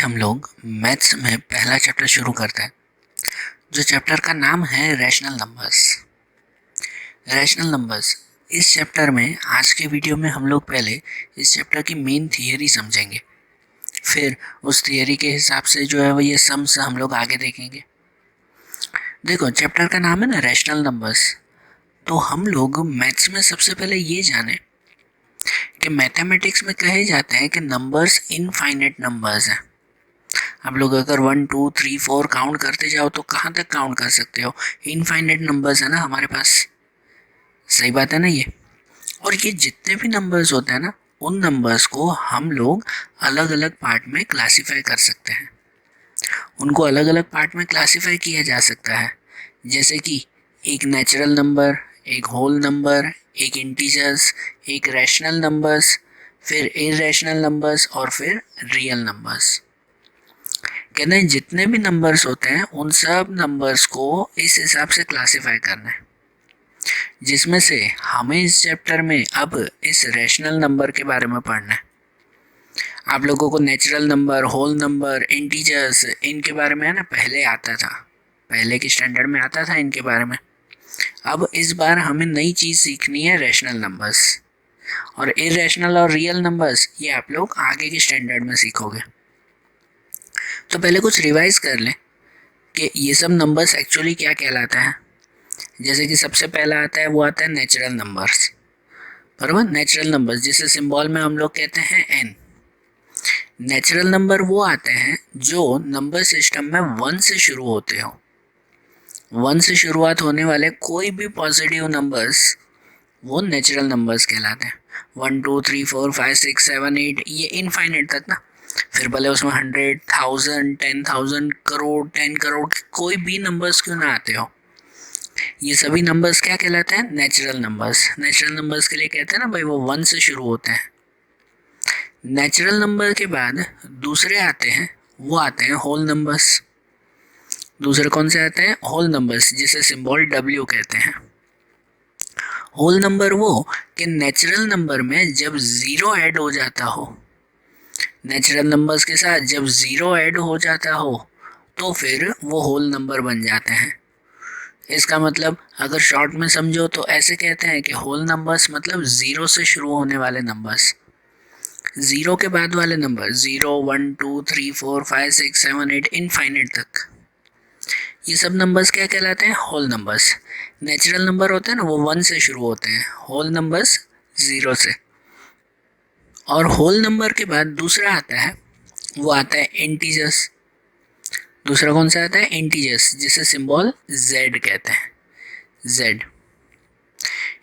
हम लोग मैथ्स में पहला चैप्टर शुरू करते हैं, जो चैप्टर का नाम है रैशनल नंबर्स। रैशनल नंबर्स इस चैप्टर में आज के वीडियो में हम लोग पहले इस चैप्टर की मेन थियरी समझेंगे, फिर उस थियरी के हिसाब से जो है वो ये सम्स हम लोग आगे देखेंगे। देखो, चैप्टर का नाम है ना रैशनल नंबर्स, तो हम लोग मैथ्स में सबसे पहले ये जाने कि मैथमेटिक्स में कहे जाते हैं कि नंबर्स इनफाइनाइट नंबर्स हैं। आप लोग अगर 1 2 3 4 काउंट करते जाओ तो कहाँ तक काउंट कर सकते हो? इनफाइनाइट नंबर्स है ना हमारे पास। सही बात है ना ये। और ये जितने भी नंबर्स होते हैं ना, उन नंबर्स को हम लोग अलग अलग पार्ट में क्लासिफाई कर सकते हैं। उनको अलग अलग पार्ट में क्लासिफाई किया जा सकता है, जैसे कि एक नेचुरल नंबर, एक होल नंबर, एक इंटीजर्स, एक रैशनल नंबर्स, फिर इररेशनल नंबर्स और फिर रियल नंबर्स। कहते हैं जितने भी नंबर्स होते हैं उन सब नंबर्स को इस हिसाब से क्लासिफाई करना है, जिसमें से हमें इस चैप्टर में अब इस रैशनल नंबर के बारे में पढ़ना है। आप लोगों को natural number, whole number, integers, इनके बारे में है ना पहले आता था, पहले के स्टैंडर्ड में आता था इनके बारे में। अब इस बार हमें नई चीज़ सीखनी है, रैशनल नंबर्स। और इररेशनल और रियल नंबर्स ये आप लोग आगे के स्टैंडर्ड में सीखोगे। तो पहले कुछ रिवाइज कर लें कि ये सब नंबर्स एक्चुअली क्या कहलाता है। जैसे कि सबसे पहला आता है, वो आता है नेचुरल नंबर्स, बराबर। नेचुरल नंबर्स जिसे सिंबल में हम लोग कहते हैं n। नेचुरल नंबर वो आते हैं जो नंबर सिस्टम में 1 से शुरू होते हो। 1 से शुरुआत होने वाले कोई भी पॉजिटिव नंबर्स वो नेचुरल नंबर्स कहलाते हैं। 1 2 3 4 5 6 7 8 ये इनफाइनाइट तक ना, फिर भले उसमें 100 1000 10,000 करोड़ 10 करोड़ कोई भी नंबर्स क्यों ना आते हो, ये सभी नंबर्स क्या कहलाते हैं? Natural numbers. नेचुरल नंबर्स के लिए कहते हैं ना भाई वो 1 से शुरू होते हैं। नेचुरल नंबर के बाद दूसरे आते हैं, वो आते हैं होल नंबर्स। दूसरे कौन से आते हैं? होल नंबर्स, जिसे सिंबल W कहते हैं। होल नंबर वो कि नेचुरल नंबर में जब ज़ीरो ऐड हो जाता हो, नेचुरल नंबर्स के साथ जब ज़ीरो ऐड हो जाता हो तो फिर वो होल नंबर बन जाते हैं। इसका मतलब अगर शॉर्ट में समझो तो ऐसे कहते हैं कि होल नंबर्स मतलब ज़ीरो से शुरू होने वाले नंबर्स। ज़ीरो के बाद वाले नंबर 0 1 2 3 4 5 6 7 8 इनफाइनाइट तक, ये सब नंबर्स क्या कहलाते हैं? Whole numbers. नेचुरल नंबर होते हैं ना वो 1 से शुरू होते हैं, होल नंबर्स 0 से। और होल नंबर के बाद दूसरा आता है, वो आता है इंटीजर्स। दूसरा कौन सा आता है? इंटीजर्स, जिसे सिंबल Z कहते हैं, Z।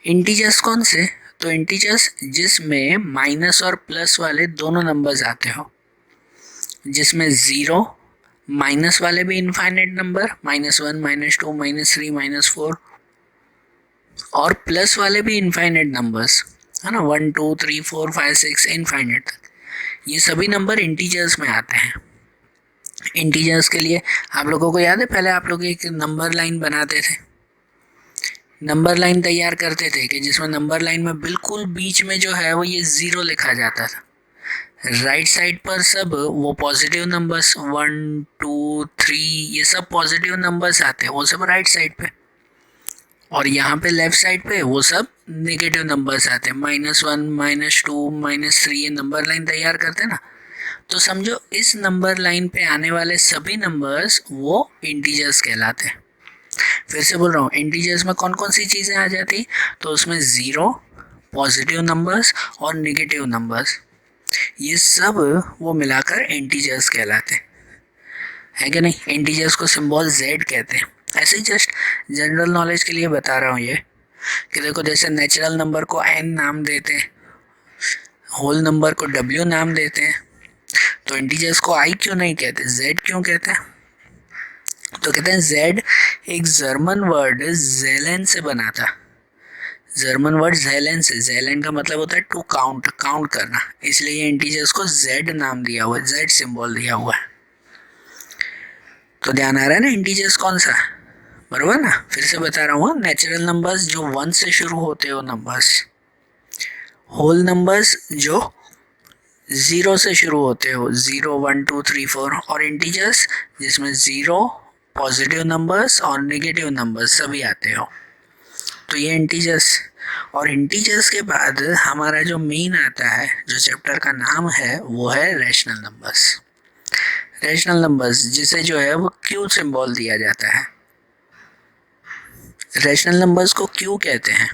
इंटीजर्स कौन से? तो इंटीजर्स जिसमें माइनस और प्लस वाले दोनों नंबर्स आते हो, जिसमें ज़ीरो, माइनस वाले भी इनफाइनाइट नंबर -1 -2 -3 -4, और प्लस वाले भी इनफाइनाइट नंबर्स है ना, 1 2 3 4 5 6 इनफाइनाइट तक, ये सभी नंबर इंटीजर्स में आते हैं। इंटीजर्स के लिए आप लोगों को याद है पहले आप लोग एक नंबर लाइन बनाते थे, नंबर लाइन तैयार करते थे कि जिसमें नंबर लाइन में बिल्कुल बीच में जो है वो ये ज़ीरो लिखा जाता था। राइट साइड पर सब वो पॉजिटिव नंबर्स 1 2 3 ये सब पॉजिटिव नंबर्स आते हैं, वो सब राइट साइड पे। और यहाँ पे लेफ्ट साइड पे वो सब नेगेटिव नंबर्स आते हैं, -1 -2 -3, ये नंबर लाइन तैयार करते हैं ना। तो समझो इस नंबर लाइन पे आने वाले सभी नंबर्स वो इंटीजर्स कहलाते हैं। फिर से बोल रहा हूँ, इंटीजर्स में कौन कौन सी चीज़ें आ जाती? तो उसमें ज़ीरो, पॉजिटिव नंबर्स और नेगेटिव नंबर्स, ये सब वो मिलाकर इंटीजर्स कहलाते हैं, है कि नहीं? इंटीजर्स को सिंबल Z कहते हैं। ऐसे ही जस्ट जनरल नॉलेज के लिए बता रहा हूँ ये कि देखो, जैसे नेचुरल नंबर को N नाम देते हैं, होल नंबर को W नाम देते हैं, तो इंटीजर्स को I क्यों नहीं कहते, Z क्यों कहते हैं? तो कहते हैं Z एक जर्मन वर्ड ज़ेलेन से बना था। जर्मन वर्ड ज़ेलेन से, ज़ेलेन का मतलब होता है टू काउंट, काउंट करना, इसलिए ये इंटीजर्स को Z नाम दिया हुआ है, Z सिंबल दिया हुआ है। तो ध्यान आ रहा है ना इंटीजर्स कौन सा, बराबर ना। फिर से बता रहा हूँ, नेचुरल नंबर्स जो 1 से शुरू होते हो नंबर्स, होल नंबर्स जो ज़ीरो से शुरू होते हो, 0 1 2 3 4, और इंटीजर्स जिसमें ज़ीरो, पॉजिटिव नंबर्स और नेगेटिव नंबर्स सभी आते हो। तो ये इंटीजर्स, और इंटीजर्स के बाद हमारा जो मेन आता है, जो चैप्टर का नाम है, वो है रैशनल नंबर्स। रैशनल नंबर्स जिसे जो है वो क्यू सिंबल दिया जाता है। रैशनल नंबर्स को क्यों कहते हैं?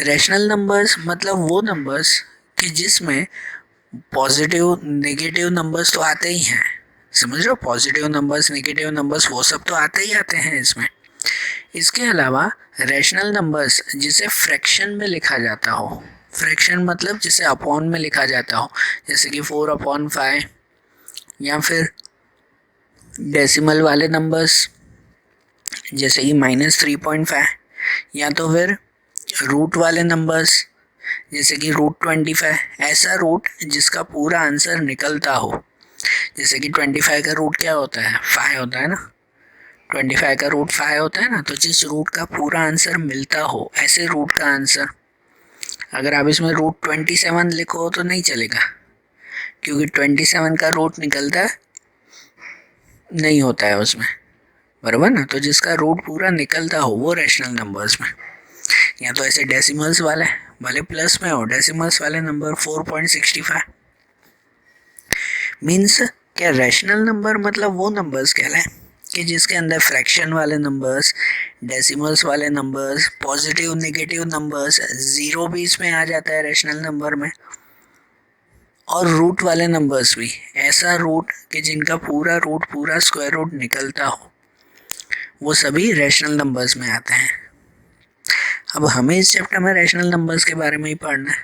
रैशनल नंबर्स मतलब वो नंबर्स कि जिसमें पॉजिटिव नेगेटिव नंबर्स तो आते ही हैं, समझ रहे हो, पॉजिटिव नंबर्स नेगेटिव नंबर्स वो सब तो आते ही आते हैं इसमें। इसके अलावा रैशनल नंबर्स जिसे फ्रैक्शन में लिखा जाता हो, फ्रैक्शन मतलब जिसे अपॉन में लिखा जाता हो, जैसे कि 4/5, या फिर डेसिमल वाले नंबर्स जैसे कि -3.5, या तो फिर रूट वाले नंबर्स जैसे कि √25, ऐसा रूट जिसका पूरा आंसर निकलता हो। जैसे कि 25 का रूट क्या होता है? 5 होता है ना, 25 का रूट 5 होता है ना, तो जिस रूट का पूरा आंसर मिलता हो, ऐसे रूट का आंसर। अगर आप इसमें √27 लिखो तो नहीं चलेगा, क्योंकि 27 का रूट निकलता नहीं होता है उसमें, बराबर ना। तो जिसका रूट पूरा निकलता हो वो रैशनल नंबर्स में। या तो ऐसे डेसिमल्स वाले, भले प्लस में हो, डेसिमल्स वाले नंबर 4.65 मीन्स क्या रैशनल नंबर मतलब वो नंबर्स कहलाए कि जिसके अंदर फ्रैक्शन वाले नंबर्स, डेसिमल्स वाले numbers, positive negative numbers, zero भी इसमें आ जाता है रैशनल नंबर में, और रूट वाले नंबर्स भी। ऐसा रूट कि जिनका पूरा रूट, पूरा स्क्वायर रूट निकलता हो, वो सभी रैशनल नंबर्स में आते हैं। अब हमें इस चैप्टर में रैशनल नंबर्स के बारे में ही पढ़ना है,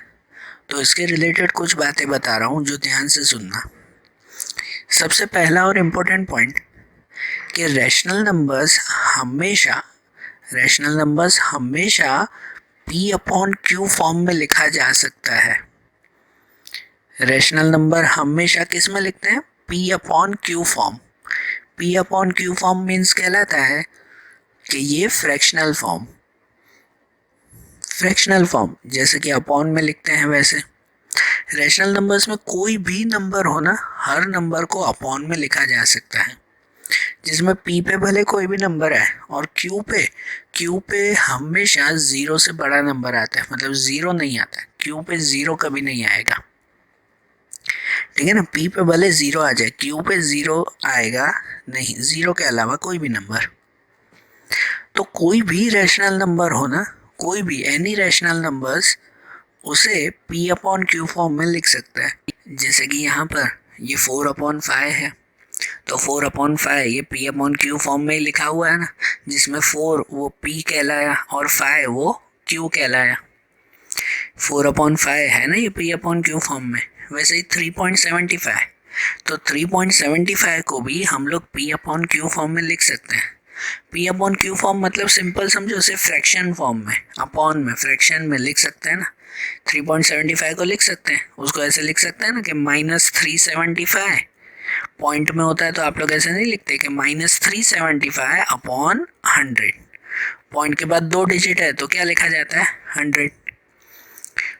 तो इसके रिलेटेड कुछ बातें बता रहा हूँ जो ध्यान से सुनना। सबसे पहला और इम्पोर्टेंट पॉइंट कि रैशनल नंबर्स हमेशा P/Q फॉर्म में लिखा जा सकता है। रैशनल नंबर हमेशा किस में लिखते हैं? P/Q form. P/Q form means कहलाता है कि ये फ्रैक्शनल फॉर्म जैसे कि अपॉन में लिखते हैं, वैसे रैशनल नंबर्स में कोई भी नंबर हो ना, हर नंबर को अपॉन में लिखा जा सकता है, जिसमें P पे भले कोई भी नंबर है और Q पे हमेशा 0 से बड़ा नंबर आता है, मतलब 0 नहीं आता है, Q पे 0 कभी नहीं आएगा, ठीक है ना। P पे भले 0 आ जाए, Q पे 0 आएगा नहीं, 0 के अलावा कोई भी नंबर। तो कोई भी रैशनल नंबर हो ना, कोई भी एनी रैशनल नंबर्स, उसे P/Q फॉर्म में लिख सकता है। जैसे कि यहाँ पर ये 4/5 है, तो 4/5 ये P/Q फॉर्म में लिखा हुआ है ना, जिसमें 4 वो P कहलाया और 5 वो Q कहलाया। 4/5 है ना ये P/Q फॉर्म में। वैसे ही 3.75, तो 3.75 को भी हम लोग P/Q फॉर्म में लिख सकते हैं। P/Q फॉर्म मतलब सिंपल समझो, उसे फ्रैक्शन फॉर्म में, अपॉन में, फ्रैक्शन में लिख सकते हैं ना। 3.75 को लिख सकते हैं, उसको ऐसे लिख सकते हैं ना कि -375, पॉइंट में होता है तो आप लोग ऐसे नहीं लिखते कि -375/100, पॉइंट के बाद 2 डिजिट है तो क्या लिखा जाता है? 100।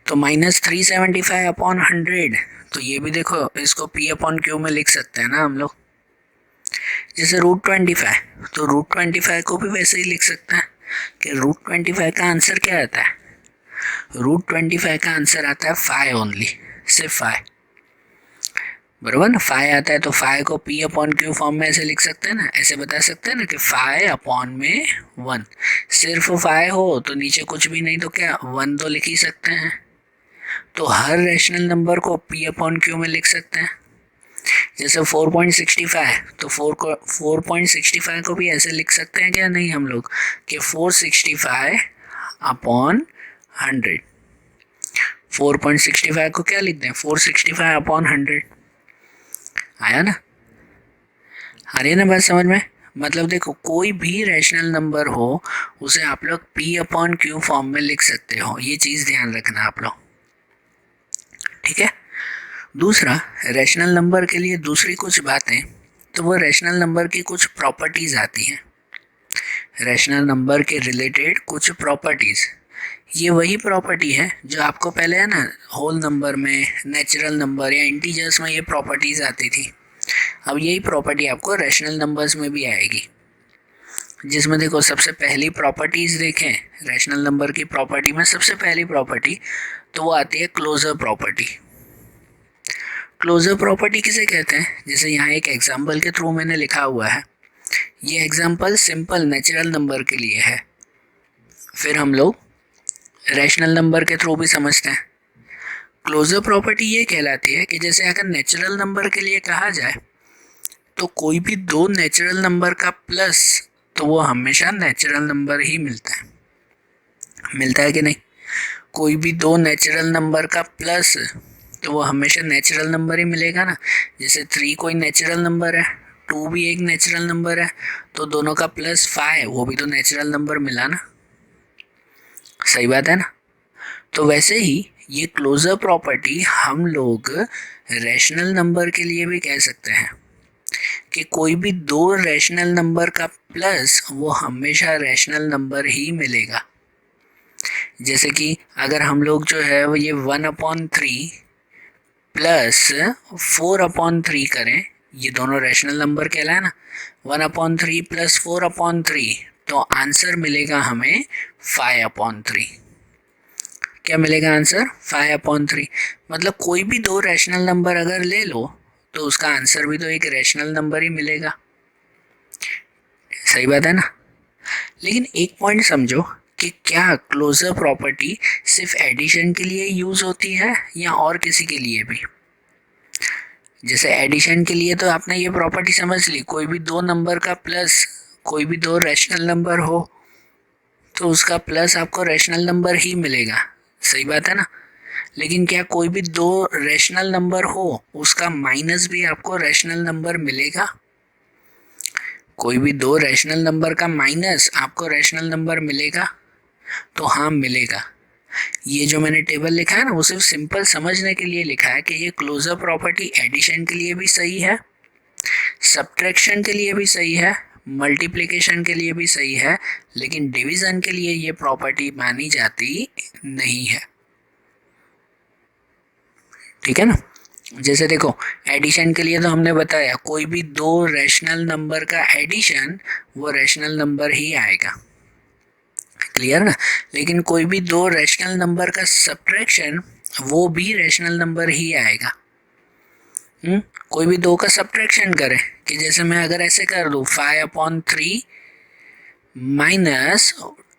तो -375/100, तो ये भी देखो, इसको P/Q में लिख सकते हैं ना हम लोग। जैसे √25, तो √25 को भी वैसे ही लिख सकते हैं कि √25 का आंसर क्या आता है? √25 का आंसर आता है 5 ओनली, सिर्फ 5, बराबर ना। 5 आता है तो 5 को P/Q फॉर्म में ऐसे लिख सकते हैं ना, ऐसे बता सकते हैं ना कि 5/1, सिर्फ 5 हो तो नीचे कुछ भी नहीं तो क्या 1 तो लिख ही सकते हैं। तो हर रैशनल नंबर को P/Q में लिख सकते हैं। जैसे 4.65, तो 4.65 को भी ऐसे लिख सकते हैं क्या? नहीं हम लोग, कि 465/100। 4.65 को क्या लिखते हैं? 465/100। आया ना, आ रही है ना बात समझ में? मतलब देखो, कोई भी रैशनल नंबर हो उसे आप लोग P/Q फॉर्म में लिख सकते हो, ये चीज़ ध्यान रखना आप लोग, ठीक है। दूसरा, रैशनल नंबर के लिए दूसरी कुछ बातें, तो वो रैशनल नंबर की कुछ प्रॉपर्टीज़ आती हैं। रैशनल नंबर के रिलेटेड कुछ प्रॉपर्टीज़ ये वही प्रॉपर्टी है जो आपको पहले है ना होल नंबर में, नेचुरल नंबर या इंटीजर्स में ये प्रॉपर्टीज आती थी। अब यही प्रॉपर्टी आपको रैशनल नंबर्स में भी आएगी, जिसमें देखो सबसे पहली प्रॉपर्टीज देखें रैशनल नंबर की प्रॉपर्टी में, सबसे पहली प्रॉपर्टी तो वो आती है क्लोजर प्रॉपर्टी। क्लोजर प्रॉपर्टी किसे कहते हैं? जैसे यहाँ एक एग्जाम्पल के थ्रू मैंने लिखा हुआ है, ये एग्जाम्पल सिंपल नेचुरल नंबर के लिए है, फिर हम लोग रैशनल नंबर के थ्रू भी समझते हैं। क्लोजर प्रॉपर्टी ये कहलाती है कि जैसे अगर नेचुरल नंबर के लिए कहा जाए तो कोई भी दो नेचुरल नंबर का प्लस तो वो हमेशा नेचुरल नंबर ही मिलता है कि नहीं? कोई भी दो नेचुरल नंबर का प्लस तो वो हमेशा नेचुरल नंबर ही मिलेगा ना। जैसे 3 कोई नेचुरल नंबर है, 2 भी एक नेचुरल नंबर है, तो दोनों का प्लस 5 वो भी तो नेचुरल नंबर मिला ना। सही बात है ना? तो वैसे ही ये क्लोजर प्रॉपर्टी हम लोग रैशनल नंबर के लिए भी कह सकते हैं कि कोई भी दो रैशनल नंबर का प्लस वो हमेशा रैशनल नंबर ही मिलेगा। जैसे कि अगर हम लोग जो है वो ये 1/3 प्लस 4/3 करें, ये दोनों रैशनल नंबर कहलाए ना। 1/3 प्लस 4/3 तो आंसर मिलेगा हमें 5/3। क्या मिलेगा आंसर? 5/3। मतलब कोई भी दो रैशनल नंबर अगर ले लो तो उसका आंसर भी तो एक रैशनल नंबर ही मिलेगा। सही बात है ना? लेकिन एक पॉइंट समझो कि क्या क्लोजर प्रॉपर्टी सिर्फ एडिशन के लिए यूज होती है या और किसी के लिए भी? जैसे एडिशन के लिए तो आपने ये प्रॉपर्टी समझ ली, कोई भी दो नंबर का प्लस, कोई भी दो रैशनल नंबर हो तो उसका प्लस आपको रैशनल नंबर ही मिलेगा। सही बात है ना? लेकिन क्या कोई भी दो रैशनल नंबर हो उसका माइनस भी आपको रैशनल नंबर मिलेगा? कोई भी दो रैशनल नंबर का माइनस आपको रैशनल नंबर मिलेगा? तो हाँ मिलेगा। ये जो मैंने टेबल लिखा है ना वो सिर्फ सिंपल समझने के लिए लिखा है कि ये क्लोजर प्रॉपर्टी एडिशन के लिए भी सही है, सब्ट्रैक्शन के लिए भी सही है, मल्टीप्लिकेशन के लिए भी सही है, लेकिन डिवीजन के लिए ये प्रॉपर्टी मानी जाती नहीं है। ठीक है ना? जैसे देखो एडिशन के लिए तो हमने बताया कोई भी दो रैशनल नंबर का एडिशन वो रैशनल नंबर ही आएगा। क्लियर ना? लेकिन कोई भी दो रैशनल नंबर का सब्ट्रैक्शन वो भी रैशनल नंबर ही आएगा। कोई भी दो का सब्ट्रैक्शन करें कि जैसे मैं अगर ऐसे कर दूं 5/3 माइनस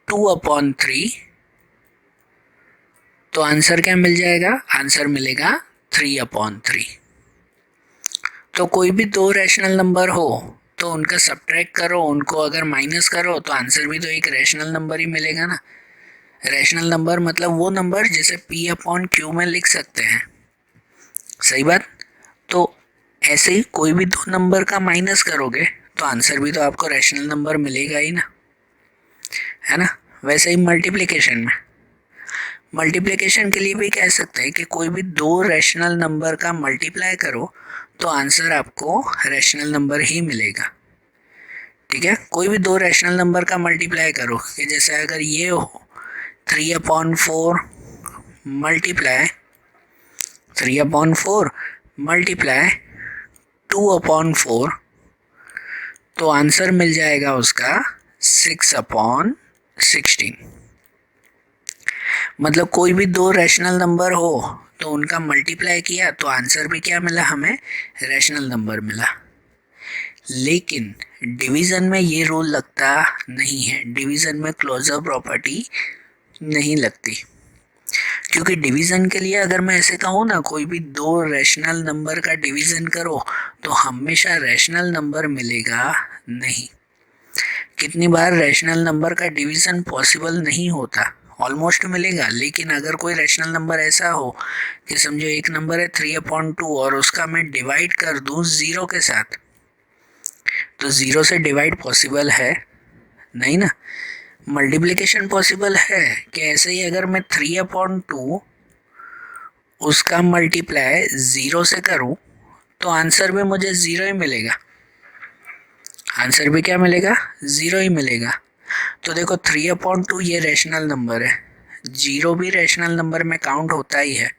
2/3 तो आंसर क्या मिल जाएगा? आंसर मिलेगा 3/3। तो कोई भी दो रैशनल नंबर हो तो उनका सब्ट्रैक्ट करो, उनको अगर माइनस करो तो आंसर भी तो एक रैशनल नंबर ही मिलेगा ना। रैशनल नंबर मतलब वो नंबर जिसे P/Q में लिख सकते हैं। सही बात? तो ऐसे ही कोई भी दो नंबर का माइनस करोगे तो आंसर भी तो आपको रैशनल नंबर मिलेगा ही ना, है ना? वैसे ही मल्टीप्लिकेशन के लिए भी कह सकते हैं कि कोई भी दो रैशनल नंबर का मल्टीप्लाई करो तो आंसर आपको रैशनल नंबर ही मिलेगा। ठीक है? कोई भी दो रैशनल नंबर का मल्टीप्लाई करो कि जैसे अगर ये हो 3/4 मल्टीप्लाई 3/4 मल्टीप्लाई 2/4 तो आंसर मिल जाएगा उसका 6/16। मतलब कोई भी दो रैशनल नंबर हो तो उनका मल्टीप्लाई किया तो आंसर भी क्या मिला हमें? रैशनल नंबर मिला। लेकिन डिवीज़न में ये रूल लगता नहीं है, डिवीज़न में क्लोजर प्रॉपर्टी नहीं लगती, क्योंकि डिवीज़न के लिए अगर मैं ऐसे कहूँ ना कोई भी दो रैशनल नंबर का डिवीज़न करो तो हमेशा रैशनल नंबर मिलेगा नहीं। कितनी बार रैशनल नंबर का डिवीज़न पॉसिबल नहीं होता, ऑलमोस्ट मिलेगा। लेकिन अगर कोई रैशनल नंबर ऐसा हो कि समझो एक नंबर है 3/2 और उसका मैं डिवाइड कर दूं 0 के साथ, तो 0 से डिवाइड पॉसिबल है नहीं ना। मल्टीप्लिकेशन पॉसिबल है कि ऐसे ही अगर मैं 3/2 उसका मल्टीप्लाई 0 से करूं तो आंसर भी मुझे 0 ही मिलेगा। आंसर भी क्या मिलेगा? 0 ही मिलेगा। तो देखो 3/2 ये रैशनल नंबर है, जीरो भी रैशनल नंबर में काउंट होता ही है,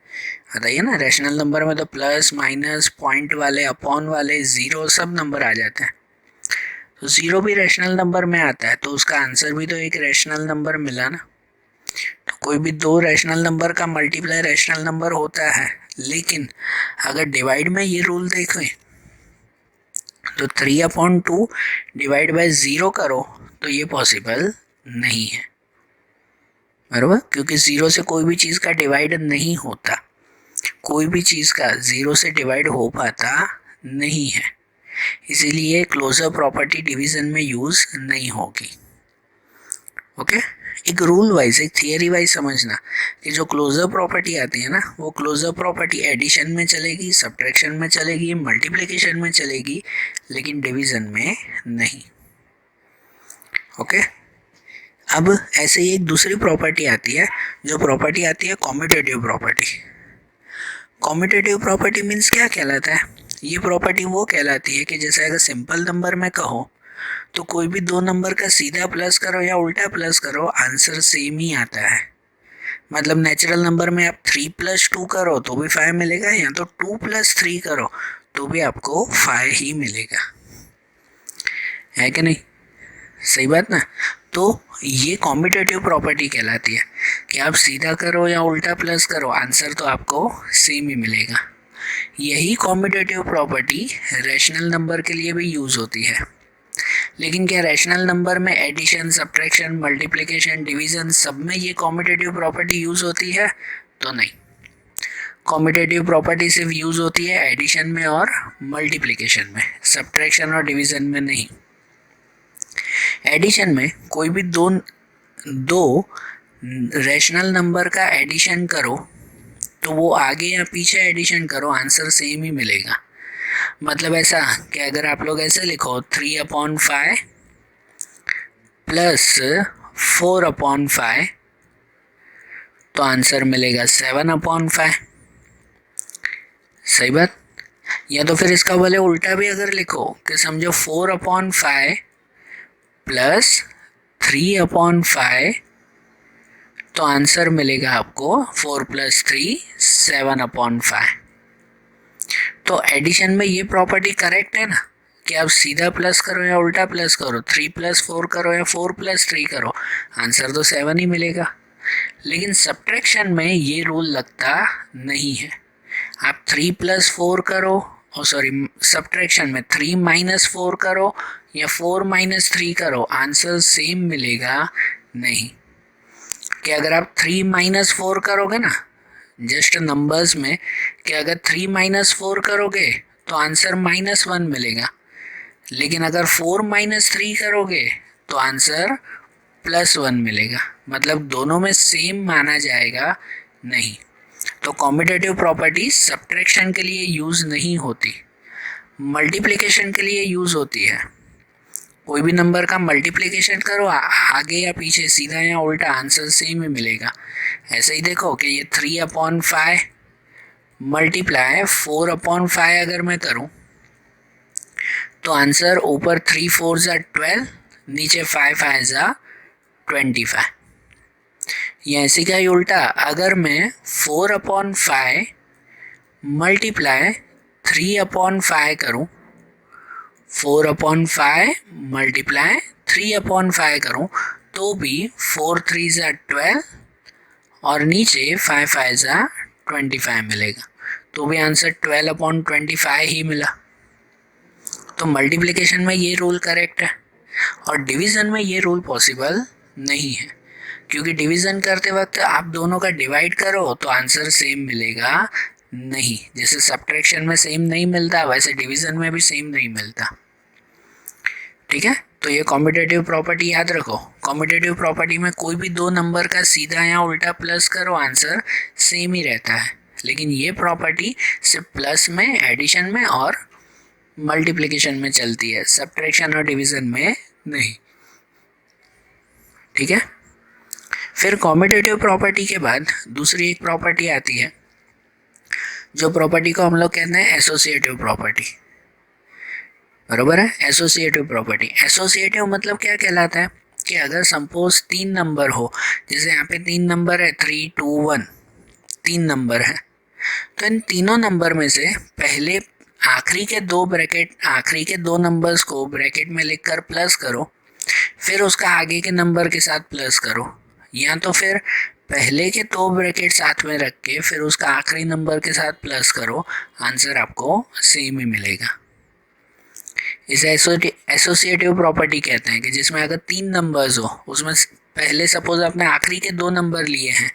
बताइए ना। रैशनल नंबर में तो प्लस माइनस पॉइंट वाले अपॉन वाले जीरो सब नंबर आ जाते हैं, तो जीरो भी रैशनल नंबर में आता है, तो उसका आंसर भी तो एक रैशनल नंबर मिला ना। तो कोई भी दो रैशनल नंबर का मल्टीप्लाई रैशनल नंबर होता है, लेकिन अगर डिवाइड में ये रूल देखें तो 3/2 डिवाइड बाय ज़ीरो करो तो ये पॉसिबल नहीं है, बराबर, क्योंकि ज़ीरो से कोई भी चीज़ का डिवाइड नहीं होता, कोई भी चीज़ का ज़ीरो से डिवाइड हो पाता नहीं है, इसीलिए क्लोजर प्रॉपर्टी डिवीज़न में यूज़ नहीं होगी। ओके, एक रूल वाइज, एक थियरी वाइज समझना कि जो क्लोजर प्रॉपर्टी आती है ना, वो क्लोजर प्रॉपर्टी एडिशन में चलेगी, सब्ट्रैक्शन में चलेगी, मल्टीप्लिकेशन में चलेगी, लेकिन डिवीज़न में नहीं। ओके, अब ऐसे ही एक दूसरी प्रॉपर्टी आती है, जो प्रॉपर्टी आती है commutative property. Commutative property means क्या कहलाता है? ये प्रॉपर्टी वो कहलाती है कि जैसे अगर सिंपल नंबर में कहो तो कोई भी दो नंबर का सीधा प्लस करो या उल्टा प्लस करो, आंसर सेम ही आता है। मतलब नेचुरल नंबर में आप 3+2 करो तो भी 5 मिलेगा, या तो 2+3 करो तो भी आपको 5 ही मिलेगा, है कि नहीं? सही बात ना। तो ये कॉम्यूटेटिव प्रॉपर्टी कहलाती है कि आप सीधा करो या उल्टा प्लस करो, आंसर तो आपको सेम ही मिलेगा। यही कॉम्यूटेटिव प्रॉपर्टी रैशनल नंबर के लिए भी यूज़ होती है, लेकिन क्या रैशनल नंबर में एडिशन, सब्ट्रैक्शन, मल्टीप्लिकेशन, डिवीज़न सब में ये कॉम्यूटेटिव प्रॉपर्टी यूज़ होती है? तो नहीं। कॉम्यूटेटिव प्रॉपर्टी सिर्फ यूज़ होती है एडिशन में और मल्टीप्लिकेशन में, सब्ट्रैक्शन और डिवीज़न में नहीं। एडिशन में कोई भी दो रैशनल नंबर का एडिशन करो तो वो आगे या पीछे एडिशन करो, आंसर सेम ही मिलेगा। मतलब ऐसा कि अगर आप लोग ऐसे लिखो 3/5 प्लस 4/5 तो आंसर मिलेगा 7/5। सही बात। या तो फिर इसका बोले उल्टा भी अगर लिखो कि समझो 4/5 प्लस 3/5 तो आंसर मिलेगा आपको 4 + 3 7/5। तो एडिशन में ये प्रॉपर्टी करेक्ट है ना कि आप सीधा प्लस करो या उल्टा प्लस करो, 3+4 करो या 4+3 करो, आंसर तो 7 ही मिलेगा। लेकिन सब्ट्रैक्शन में ये रूल लगता नहीं है। आप 3+4 करो, सब्ट्रैक्शन में 3-4 करो या 4-3 करो, आंसर सेम मिलेगा नहीं। कि अगर आप 3-4 करोगे ना, जस्ट नंबर्स में, कि अगर 3-4 करोगे तो आंसर -1 मिलेगा, लेकिन अगर 4-3 करोगे तो आंसर +1 मिलेगा। मतलब दोनों में सेम माना जाएगा नहीं। तो कॉम्यूटेटिव प्रॉपर्टी सब्ट्रैक्शन के लिए यूज़ नहीं होती, मल्टीप्लिकेशन के लिए यूज़ होती है। कोई भी नंबर का मल्टीप्लिकेशन करो, आगे या पीछे, सीधा या उल्टा, आंसर सेम ही मिलेगा। ऐसे ही देखो कि ये 3/5 मल्टीप्लाई 4/5 अगर मैं करूं तो आंसर ऊपर 3 4 12, नीचे 5 5 25। या ऐसे क्या ही उल्टा, अगर मैं 4/5 मल्टीप्लाई 3/5 करूं, 4/5 मल्टीप्लाई 3/5 करूं तो भी 4 3 12 और नीचे 5 5 25 मिलेगा, तो भी आंसर 12/25 ही मिला। तो मल्टीप्लिकेशन में ये रूल करेक्ट है, और डिवीज़न में ये रूल पॉसिबल नहीं है, क्योंकि डिवीज़न करते वक्त आप दोनों का डिवाइड करो तो आंसर सेम मिलेगा नहीं। जैसे सब्ट्रैक्शन में सेम नहीं मिलता, वैसे डिवीज़न में भी सेम नहीं मिलता। ठीक है, तो ये कॉम्यूटेटिव प्रॉपर्टी याद रखो। कॉम्यूटेटिव प्रॉपर्टी में कोई भी दो नंबर का सीधा या उल्टा प्लस करो, आंसर सेम ही रहता है। लेकिन ये प्रॉपर्टी सिर्फ प्लस में, एडिशन में और मल्टीप्लिकेशन में चलती है, सब्ट्रैक्शन और डिवीज़न में नहीं। ठीक है, फिर कॉम्यूटेटिव प्रॉपर्टी के बाद दूसरी एक प्रॉपर्टी आती है, जो प्रॉपर्टी को हम लोग कहते हैं एसोसिएटिव प्रॉपर्टी। बरोबर है, एसोसिएटिव प्रॉपर्टी। एसोसिएटिव मतलब क्या कहलाता है कि अगर सपोज 3 नंबर हो, जैसे यहाँ पे 3 नंबर है, 3 2 1, 3 नंबर है, तो इन तीनों नंबर में से पहले आखिरी के दो नंबर्स को ब्रैकेट में लिखकर प्लस करो, फिर उसका आगे के नंबर के साथ प्लस करो, या तो फिर पहले के दो ब्रैकेट साथ में रख के फिर उसका आखिरी नंबर के साथ प्लस करो, आंसर आपको सेम ही मिलेगा। इसे एसोसिएटिव प्रॉपर्टी कहते हैं कि जिसमें अगर 3 नंबर्स हो, उसमें पहले सपोज आपने आखिरी के 2 नंबर लिए हैं,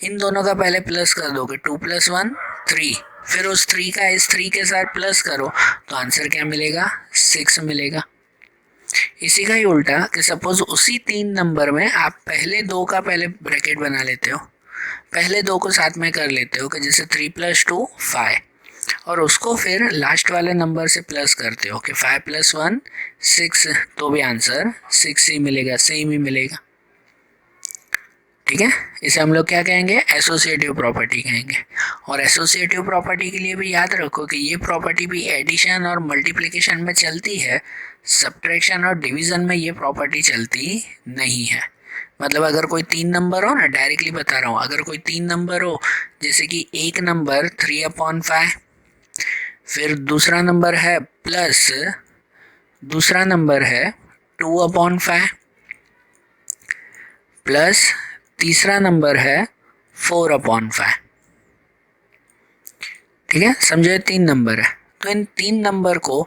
इन दोनों का पहले प्लस कर दोगे, 2 + 1 3, फिर उस 3 का इस 3 के साथ प्लस करो तो आंसर क्या मिलेगा, 6 मिलेगा। इसी का ही उल्टा कि सपोज उसी 3 नंबर में आप पहले 2 का पहले ब्रैकेट बना लेते हो, पहले 2 को साथ में कर लेते हो कि जैसे 3 + 2 5, और उसको फिर लास्ट वाले नंबर से प्लस करते हो कि 5 + 1 6, तो भी आंसर 6 ही मिलेगा, सेम ही मिलेगा। ठीक है, इसे हम लोग क्या कहेंगे, एसोसिएटिव प्रॉपर्टी कहेंगे। और एसोसिएटिव प्रॉपर्टी के लिए भी याद रखो कि ये प्रॉपर्टी भी एडिशन और मल्टीप्लिकेशन में चलती है, सब्ट्रैक्शन और डिवीज़न में ये प्रॉपर्टी चलती नहीं है। मतलब अगर कोई 3 नंबर हो ना, डायरेक्टली बता रहा हूँ, अगर कोई 3 नंबर हो, जैसे कि एक नंबर 3/5, फिर दूसरा नंबर है प्लस, दूसरा नंबर है 2/5, प्लस तीसरा नंबर है 4/5। ठीक है, समझो 3 नंबर है, तो इन 3 नंबर को,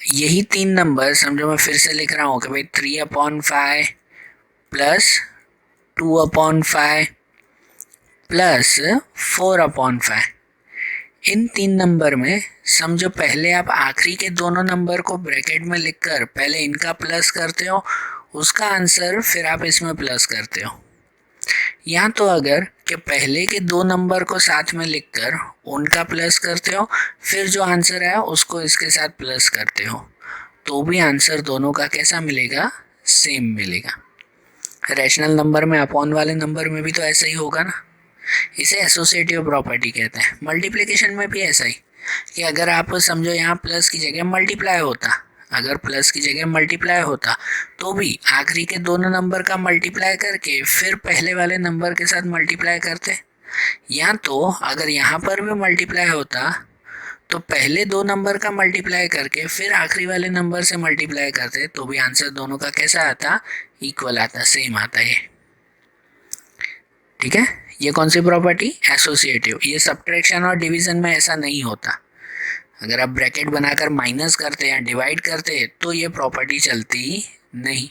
यही 3 नंबर समझो मैं फिर से लिख रहा हूँ कि भाई 3/5 प्लस 2/5 प्लस 4/5, इन 3 नंबर में समझो पहले आप आखिरी के दोनों नंबर को ब्रैकेट में लिखकर पहले इनका प्लस करते हो, उसका आंसर फिर आप इसमें प्लस करते हो, या तो अगर कि पहले के 2 नंबर को साथ में लिखकर उनका प्लस करते हो, फिर जो आंसर है उसको इसके साथ प्लस करते हो, तो भी आंसर दोनों का कैसा मिलेगा, सेम मिलेगा। रैशनल नंबर में अपॉन वाले नंबर में भी तो ऐसा ही होगा ना, इसे एसोसिएटिव प्रॉपर्टी कहते हैं। मल्टीप्लिकेशन में भी ऐसा ही, कि अगर आप समझो यहाँ प्लस की जगह मल्टीप्लाई होता, अगर प्लस की जगह मल्टीप्लाई होता तो भी आखिरी के दोनों नंबर का मल्टीप्लाई करके फिर पहले वाले नंबर के साथ मल्टीप्लाई करते, या तो अगर यहाँ पर भी मल्टीप्लाई होता तो पहले 2 नंबर का मल्टीप्लाई करके फिर आखिरी वाले नंबर से मल्टीप्लाई करते, तो भी आंसर दोनों का कैसा आता, इक्वल आता, सेम आता है। ठीक है, ये कौन सी प्रॉपर्टी, एसोसिएटिव। ये सब्ट्रैक्शन और डिवीजन में ऐसा नहीं होता, अगर आप ब्रैकेट बनाकर माइनस करते या डिवाइड करते तो ये प्रॉपर्टी चलती नहीं।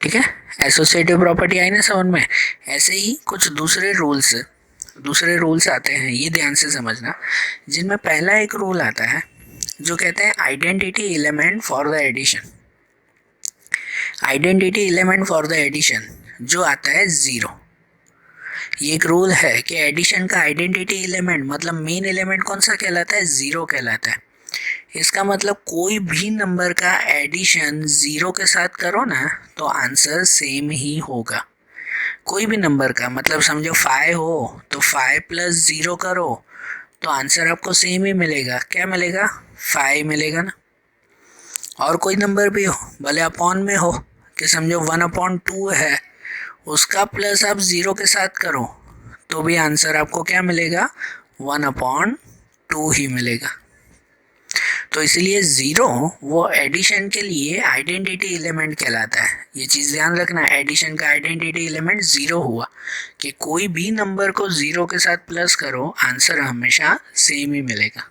ठीक है, एसोसिएटिव प्रॉपर्टी आई ना समझ में। ऐसे ही कुछ दूसरे रूल्स आते हैं, ये ध्यान से समझना, जिनमें पहला एक रूल आता है जो कहते हैं identity element for the addition. Identity element for the addition जो आता है 0। ये एक रूल है कि एडिशन का आइडेंटिटी एलिमेंट मतलब मेन एलिमेंट कौन सा कहलाता है, 0 कहलाता है। इसका मतलब कोई भी नंबर का एडिशन 0 के साथ करो ना तो आंसर सेम ही होगा। कोई भी नंबर का, मतलब समझो 5 हो तो 5 + 0 करो तो आंसर आपको सेम ही मिलेगा, क्या मिलेगा, 5 मिलेगा ना। और कोई नंबर भी हो, भले अपॉन में हो, कि समझो 1/2 है, उसका प्लस आप 0 के साथ करो तो भी आंसर आपको क्या मिलेगा, 1/2 ही मिलेगा। तो इसलिए 0 वो एडिशन के लिए आइडेंटिटी एलिमेंट कहलाता है। ये चीज़ ध्यान रखना, एडिशन का आइडेंटिटी एलिमेंट 0 हुआ कि कोई भी नंबर को 0 के साथ प्लस करो आंसर हमेशा सेम ही मिलेगा।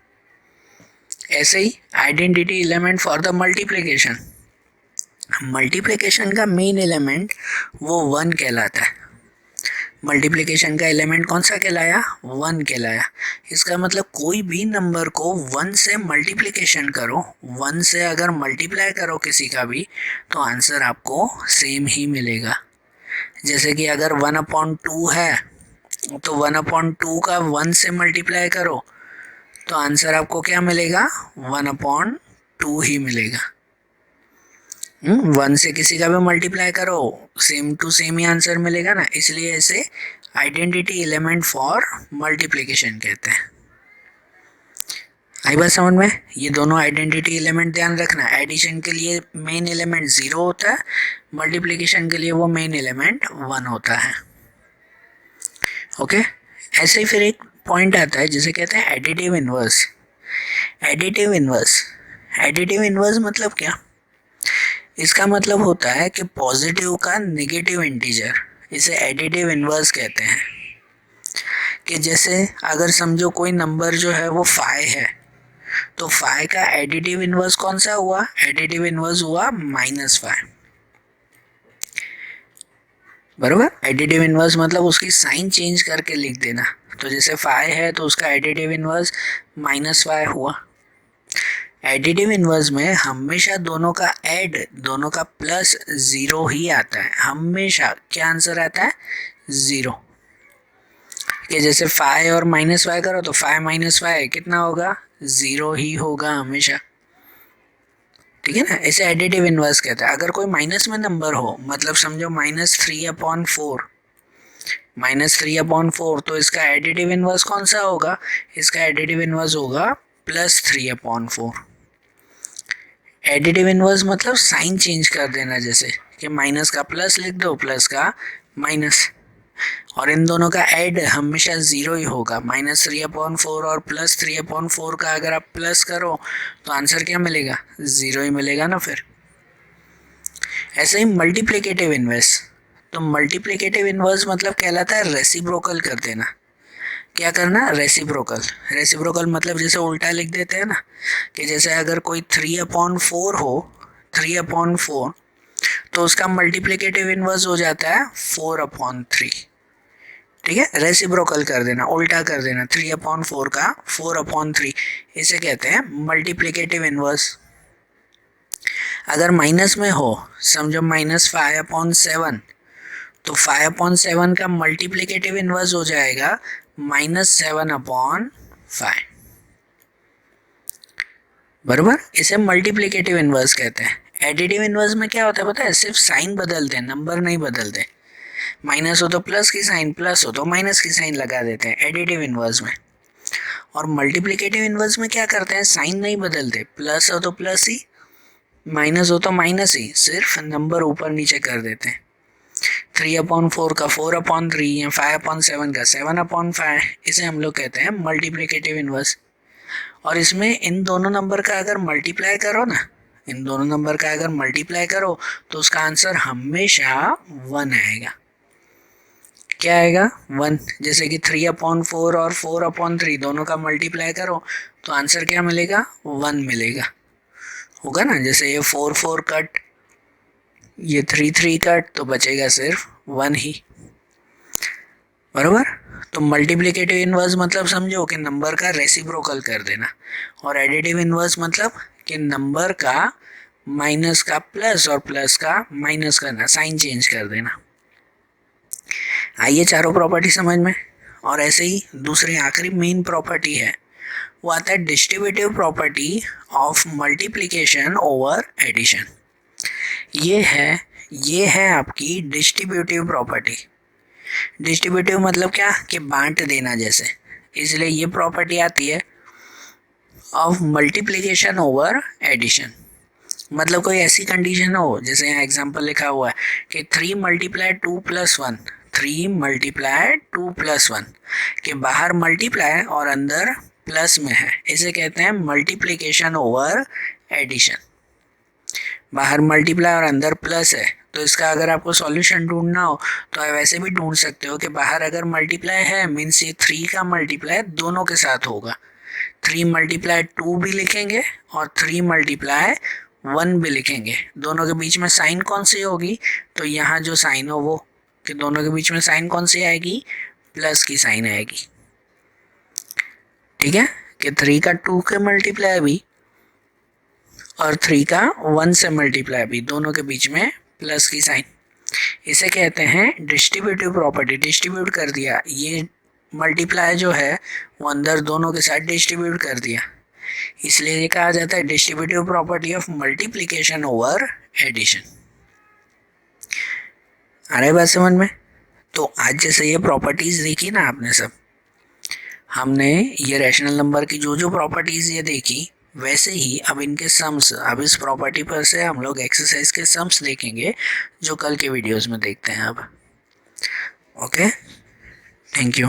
ऐसे ही identity element for the multiplication, multiplication का मेन एलिमेंट वो 1 कहलाता है। मल्टीप्लिकेशन का एलिमेंट कौन सा कहलाया, 1 कहलाया। इसका मतलब कोई भी नंबर को 1 से मल्टीप्लिकेशन करो, 1 से अगर मल्टीप्लाई करो किसी का भी तो आंसर आपको सेम ही मिलेगा। जैसे कि अगर 1/2 है तो 1/2 का 1 से मल्टीप्लाई करो तो आंसर आपको क्या मिलेगा, 1/2 ही मिलेगा। 1 से किसी का भी मल्टीप्लाई करो सेम टू सेम ही आंसर मिलेगा ना, इसलिए इसे आइडेंटिटी एलिमेंट फॉर मल्टीप्लिकेशन कहते हैं। आई बात समझ में? ये दोनों आइडेंटिटी एलिमेंट ध्यान रखना, एडिशन के लिए मेन एलिमेंट 0 होता है, मल्टीप्लिकेशन के लिए वो मेन एलिमेंट 1 होता है। ओके, ऐसे ही फिर एक पॉइंट आता है जिसे कहते हैं additive inverse. Additive inverse, additive inverse मतलब क्या? इसका मतलब होता है कि पॉजिटिव का नेगेटिव इंटीजर, इसे एडिटिव इनवर्स कहते हैं। कि जैसे अगर समझो कोई नंबर जो है वो 5 है, तो 5 का एडिटिव इनवर्स कौन सा हुआ? एडिटिव इनवर्स हुआ -5। बरोबर, एडिटिव इनवर्स मतलब उसकी साइन चेंज करके लिख देना। तो जैसे 5 है तो उसका एडिटिव इनवर्स -5 हुआ। एडिटिव इनवर्स में हमेशा दोनों का ऐड, दोनों का प्लस 0 ही आता है, हमेशा। क्या आंसर आता है? 0। कि जैसे 5 और -5 करो तो 5 - 5 कितना होगा? 0 ही होगा हमेशा। ठीक है ना, इसे एडिटिव इनवर्स कहते हैं। अगर कोई माइनस में नंबर हो, मतलब समझो -3/4, -3/4, तो इसका एडिटिव इनवर्स कौन सा होगा? इसका एडिटिव इनवर्स होगा +3/4। एडिटिव इनवर्स मतलब साइन चेंज कर देना, जैसे कि माइनस का प्लस लिख दो, प्लस का माइनस, और इन दोनों का ऐड हमेशा 0 ही होगा। -3/4 और +3/4 का अगर आप प्लस करो तो आंसर क्या मिलेगा? 0 ही मिलेगा ना फिर। ऐसे ही मल्टीप्लिकेटिव इनवर्स, तो मल्टीप्लिकेटिव इनवर्स मतलब कहलाता है रेसिप्रोकल कर देना। क्या करना? रेसिप्रोकल। रेसिप्रोकल मतलब जैसे उल्टा लिख देते हैं ना, कि जैसे अगर कोई 3/4 हो, 3/4, तो उसका मल्टीप्लिकेटिव इनवर्स हो जाता है 4/3। ठीक है, रेसिप्रोकल कर देना, उल्टा कर देना, 3/4 का 4/3, इसे कहते हैं मल्टीप्लिकेटिव इनवर्स। अगर माइनस में हो, समझो -5/7, तो 5/7 का मल्टीप्लिकेटिव इनवर्स हो जाएगा -7/5। बराबर, इसे मल्टीप्लिकेटिव इनवर्स कहते हैं। एडिटिव इनवर्स में क्या होता है पता है? सिर्फ साइन बदलते हैं, नंबर नहीं बदलते। माइनस हो तो प्लस की साइन, प्लस हो तो माइनस की साइन लगा देते हैं एडिटिव इनवर्स में। और मल्टीप्लिकेटिव इनवर्स में क्या करते हैं? साइन नहीं बदलते, प्लस हो तो प्लस ही, माइनस हो तो माइनस ही, सिर्फ नंबर ऊपर नीचे कर देते हैं। 3/4 का 4/3 या 5/7 का 7/5, इसे हम लोग कहते हैं मल्टीप्लिकेटिव इनवर्स। और इसमें इन दोनों नंबर का अगर मल्टीप्लाई करो ना, इन दोनों नंबर का अगर मल्टीप्लाई करो तो उसका आंसर हमेशा 1 आएगा। क्या आएगा? 1। जैसे कि 3/4 और 4/3 दोनों का मल्टीप्लाई करो तो आंसर क्या मिलेगा? 1 मिलेगा। होगा ना, जैसे ये 4 कट, ये 3 कट, तो बचेगा सिर्फ 1 ही। बराबर, तो मल्टीप्लिकेटिव इनवर्स मतलब समझो कि नंबर का रेसिप्रोकल कर देना, और एडिटिव इनवर्स मतलब कि नंबर का माइनस का प्लस और प्लस का माइनस करना, साइन चेंज कर देना। आइए चारों प्रॉपर्टी समझ में। और ऐसे ही दूसरी आखिरी मेन प्रॉपर्टी है, वो आता है distributive property of multiplication over addition. ये है आपकी डिस्ट्रीब्यूटिव प्रॉपर्टी। डिस्ट्रीब्यूटिव मतलब क्या? कि बांट देना जैसे, इसलिए ये प्रॉपर्टी आती है ऑफ मल्टीप्लिकेशन ओवर एडिशन। मतलब कोई ऐसी कंडीशन हो, जैसे यहाँ एग्जांपल लिखा हुआ है कि 3 × 2 + 1, 3 × 2 + 1, कि बाहर मल्टीप्लाई और अंदर प्लस में है, इसे कहते हैं मल्टीप्लिकेशन ओवर एडिशन। बाहर मल्टीप्लाई और अंदर प्लस है, तो इसका अगर आपको सॉल्यूशन ढूंढना हो तो आप वैसे भी ढूंढ सकते हो कि बाहर अगर मल्टीप्लाई है मीन्स ये 3 का मल्टीप्लाई दोनों के साथ होगा। 3 × 2 भी लिखेंगे और 3 × 1 भी लिखेंगे। दोनों के बीच में साइन कौन सी होगी? तो यहाँ जो साइन हो वो, कि दोनों के बीच में साइन कौन सी आएगी? प्लस की साइन आएगी। ठीक है, कि 3 का 2 के मल्टीप्लाई भी और 3 का 1 से मल्टीप्लाई भी, दोनों के बीच में प्लस की साइन, इसे कहते हैं डिस्ट्रीब्यूटिव प्रॉपर्टी। डिस्ट्रीब्यूट कर दिया, ये मल्टीप्लाई जो है वो अंदर दोनों के साथ डिस्ट्रीब्यूट कर दिया, इसलिए ये कहा जाता है distributive property of multiplication over addition. आ रहा है बात समझ में? तो आज जैसे ये प्रॉपर्टीज देखी ना आपने सब, हमने ये रैशनल नंबर की जो जो प्रॉपर्टीज ये देखी, वैसे ही अब इनके सम्स, अब इस प्रॉपर्टी पर से हम लोग एक्सरसाइज के सम्स देखेंगे जो कल के वीडियोस में देखते हैं अब। Okay, thank you.